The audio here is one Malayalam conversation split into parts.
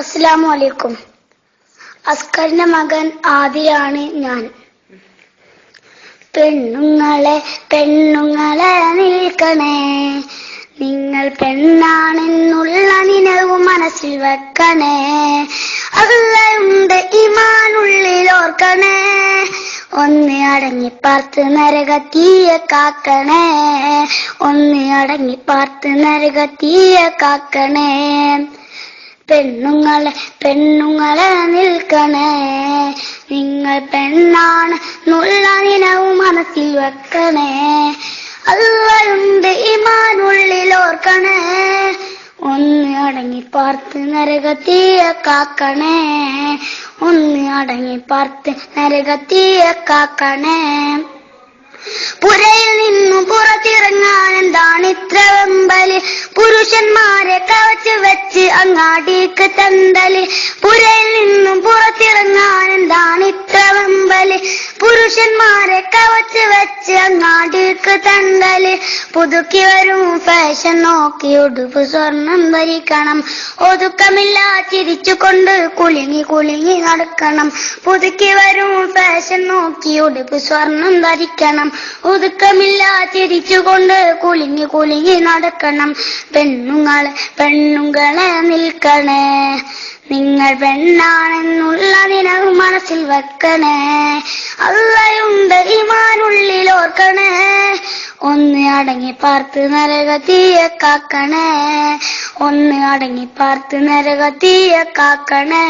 അസ്സലാമു അലൈക്കും. അസ്കറിന്റെ മകൻ ആദിലാണ് ഞാൻ. പെണ്ണുങ്ങളെ പെണ്ണുങ്ങളെ നിൽക്കണേ, നിങ്ങൾ പെണ്ണാണെന്നുള്ള നിലവ് മനസ്സിൽ വെക്കണേ. അള്ളയുണ്ട് ഈമാനുള്ളിൽ ഓർക്കണേ, ഒന്ന് അടങ്ങിപ്പാർത്ത് നരകത്തീയെ കാക്കണേ, ഒന്ന് അടങ്ങിപ്പാർത്ത് നരകത്തീയെ കാക്കണേ. പെണ്ണുങ്ങളെ പെണ്ണുങ്ങളെ നിൽക്കണേ, നിങ്ങൾ പെണ്ണാണ് എന്നുള്ള നിലവ് മനസ്സിൽ വെക്കണേ. അള്ളയുണ്ട് ഈമാനുള്ളിൽ ഓർക്കണേ, ഒന്ന് അടങ്ങിപ്പാർത്ത് നരകത്തീയെ കാക്കണേ, ഒന്ന് അടങ്ങിപ്പാർത്ത് നരകത്തീയെ കാക്കണേ. പുരയിൽ നിന്നും പുറത്തിറങ്ങാൻ എന്താണ് ഇത്ര വെമ്പല്, പുരുഷന്മാരെ കവച്ച് വെച്ച് അങ്ങാടിക്ക് തന്തല്. പുരയിൽ നിന്നും പുറത്തിറങ്ങാൻ എന്താണ് ഇത്ര വെമ്പല്, പുരുഷന്മാരെ കവച്ച് വെച്ച് അങ്ങാടിക്ക് തന്തല്. പുതുക്കി വരും ഫാഷൻ നോക്കി ഉടുപ്പ് സ്വർണം ധരിക്കണം, ഒതുക്കമില്ല ചിരിച്ചുകൊണ്ട് കുലുങ്ങി കുലുങ്ങി നടക്കണം. പുതുക്കി വരും ഫാഷൻ നോക്കി ഉടുപ്പ് സ്വർണം ധരിക്കണം, ഒതുക്കമില്ല ചിരിച്ചുകൊണ്ട് കുലുങ്ങി കുലുങ്ങി നടക്കണം. പെണ്ണുങ്ങളെ പെണ്ണുങ്ങളെ നിൽക്കണേ, നിങ്ങൾ പെണ്ണാണെന്നുള്ള നിലവ് മനസ്സിൽ വെക്കണേ. അള്ളയുണ്ട് ഈമാനുള്ളിൽ ഓർക്കണേ, ഒന്ന് അടങ്ങിപ്പാർത്ത് നരകത്തീയെ കാക്കണേ, ഒന്ന് അടങ്ങിപ്പാർത്ത് നരകത്തീയെ കാക്കണേ.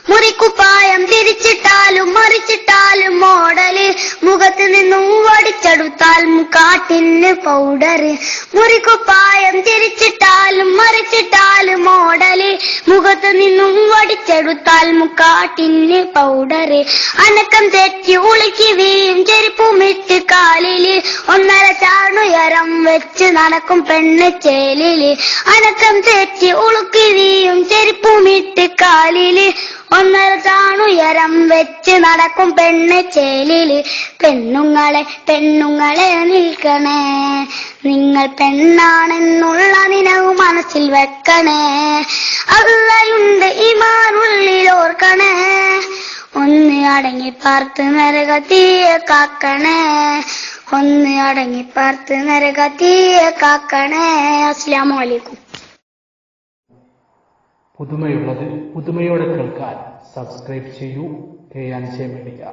മുറിക്കുപ്പായം തിരിച്ചിട്ടാലും മറിച്ചിട്ടാലും മോഡല്, മുഖത്ത് നിന്നും വടിച്ചെടുത്താൽ കാട്ടിന് പൗഡറ്. മുറിക്കുപ്പായം തിരിച്ചിട്ടാലും മറിച്ചിട്ടാലും മോഡല്, മുഖത്ത് നിന്നും വടിച്ചെടുത്താൽ മുക്കാട്ടിന് പൗഡറ്. അനക്കം തെറ്റി ഉളുക്കി വീയും ചെരുപ്പുമിട്ട് കാലില്, 1.5 ചാണുയരം വെച്ച് നടക്കും പെണ്ണ് ചേലില്. അനക്കം തെറ്റി ഉളുക്കി വീയും ചെരുപ്പുമിട്ട് കാലില്, 1.5 ചാണുയരം വെച്ച് നടക്കും പെണ്ണ് ചേലില്. പെണ്ണുങ്ങളെ പെണ്ണുങ്ങളെ നിൽക്കണേ, നിങ്ങൾ പെണ്ണാണെന്നുള്ള നിലവ് മനസ്സിൽ വെക്കണേ. അള്ളയുണ്ട് ഈമാനുള്ളിൽ ഓർക്കണേ, ഒന്ന് അടങ്ങിപ്പാർത്ത് നരകത്തീയെ കാക്കണേ, ഒന്ന് അടങ്ങിപ്പാർത്ത് നരകത്തീയെ കാക്കണേ. അസ്സലാമു അലൈക്കും. പുതുമയുള്ളത് പുതുമയോടെ കേൾക്കാൻ സബ്സ്ക്രൈബ് ചെയ്യൂ. KNJ media.